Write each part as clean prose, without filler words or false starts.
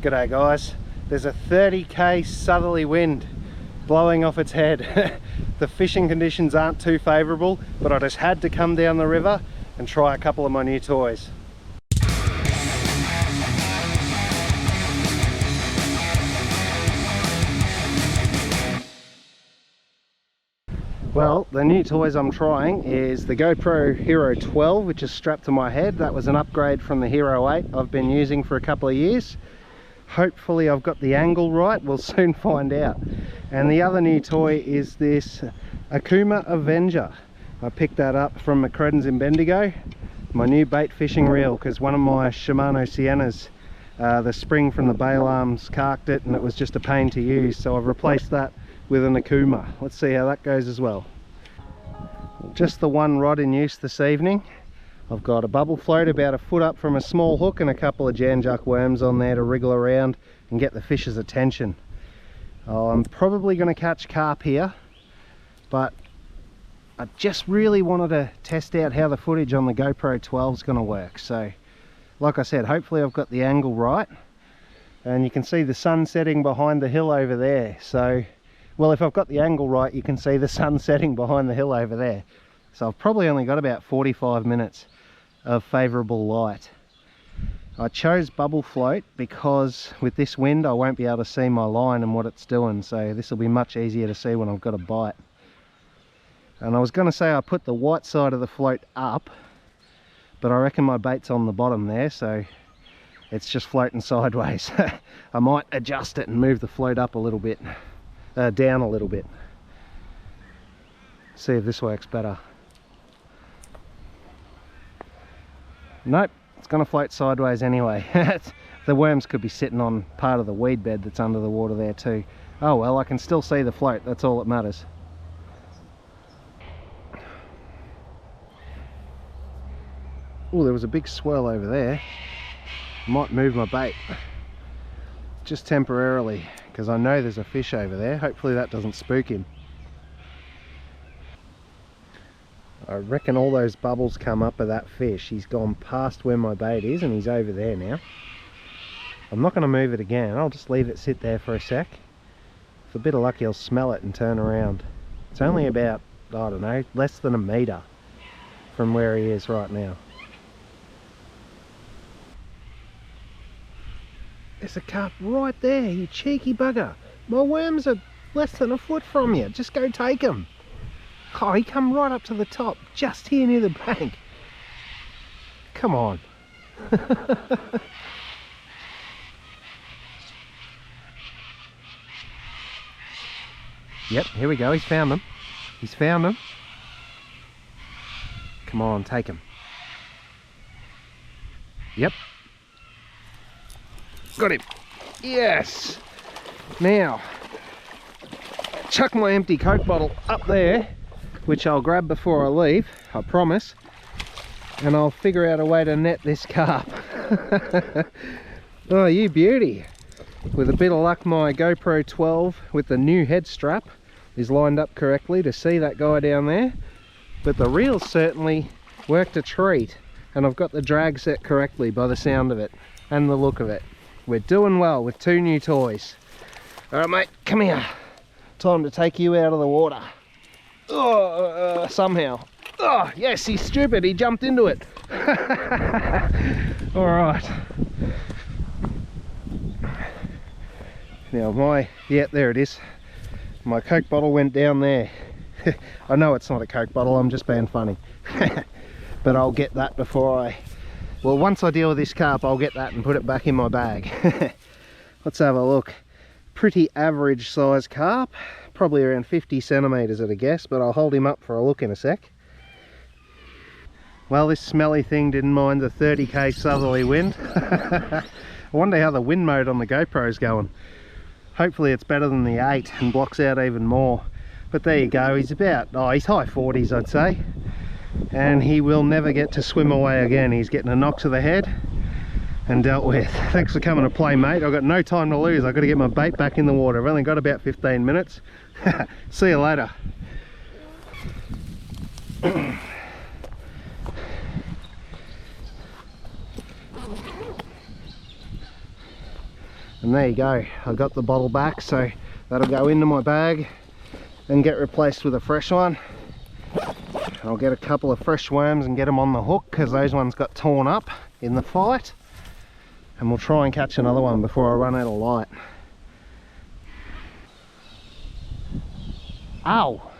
G'day guys, there's a 30k southerly wind blowing off its head. The fishing conditions aren't too favourable, but I just had to come down the river and try a couple of my new toys. Well, the new toys I'm trying is the GoPro Hero 12, which is strapped to my head. That was an upgrade from the Hero 8 I've been using for a couple of years. Hopefully I've got the angle right, we'll soon find out. And the other new toy is this Okuma Avenger. I picked that up from McCredden's in Bendigo. My new bait fishing reel, because one of my Shimano Siennas, the spring from the bail arms carked it and it was just a pain to use, so I've replaced that with an Okuma. Let's see how that goes as well. Just the one rod in use this evening. I've got a bubble float about a foot up from a small hook and a couple of JUC worms on there to wriggle around and get the fish's attention. I'm probably going to catch carp here, but I just really wanted to test out how the footage on the GoPro 12 is going to work. So like I said, hopefully I've got the angle right, and you can see the sun setting behind the hill over there. So, well, if I've got the angle right, you can see the sun setting behind the hill over there. So I've probably only got about 45 minutes of favourable light. I chose bubble float because with this wind I won't be able to see my line and what it's doing, so this will be much easier to see when I've got a bite. And I was going to say I put the white side of the float up, but I reckon my bait's on the bottom there, so it's just floating sideways. I might adjust it and move the float up a little bit, down a little bit. See if this works better. Nope, it's going to float sideways anyway. The worms could be sitting on part of the weed bed that's under the water there too. Oh well, I can still see the float, that's all that matters. Oh, there was a big swell over there. I might move my bait just temporarily because I know there's a fish over there. Hopefully that doesn't spook him. I reckon all those bubbles come up of that fish. He's gone past where my bait is and he's over there now. I'm not going to move it again. I'll just leave it sit there for a sec. With a bit of luck he'll smell it and turn around. It's only about, I don't know, less than a metre from where he is right now. There's a carp right there, you cheeky bugger. My worms are less than a foot from you. Just go take them. Oh, he come right up to the top, just here near the bank. Come on. Yep, here we go, he's found them. He's found them. Come on, take him. Yep. Got him. Yes. Now, chuck my empty Coke bottle up there, which I'll grab before I leave, I promise, and I'll figure out a way to net this carp. Oh, you beauty. With a bit of luck, my GoPro 12 with the new head strap is lined up correctly to see that guy down there, but the reel certainly worked a treat, and I've got the drag set correctly by the sound of it and the look of it. We're doing well with two new toys. Alright mate, come here. Time to take you out of the water. Oh, somehow. Oh, yes, he's stupid. He jumped into it. All right. Now yeah, there it is. My Coke bottle went down there. I know it's not a Coke bottle, I'm just being funny. But I'll get that before well, once I deal with this carp, I'll get that and put it back in my bag. Let's have a look. Pretty average size carp. Probably around 50 centimetres at a guess, but I'll hold him up for a look in a sec. Well, this smelly thing didn't mind the 30k southerly wind. I wonder how the wind mode on the GoPro is going. Hopefully it's better than the 8 and blocks out even more. But there you go, he's about, he's high 40s I'd say. And he will never get to swim away again. He's getting a knock to the head and dealt with. Thanks for coming to play, mate. I've got no time to lose. I've got to get my bait back in the water. I've only got about 15 minutes. See you later. And there you go, I got the bottle back, so that'll go into my bag and get replaced with a fresh one. I'll get a couple of fresh worms and get them on the hook, because those ones got torn up in the fight. And we'll try and catch another one before I run out of light. Ow!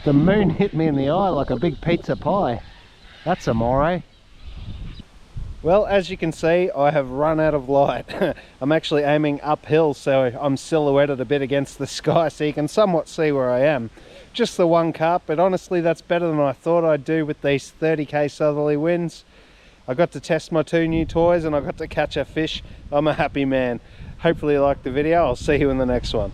The moon hit me in the eye like a big pizza pie. That's amore. Well, as you can see, I have run out of light. I'm actually aiming uphill, so I'm silhouetted a bit against the sky, so you can somewhat see where I am. Just the one carp, but honestly that's better than I thought I'd do with these 30k southerly winds. I got to test my 2 new toys and I got to catch a fish. I'm a happy man. Hopefully you liked the video. I'll see you in the next one.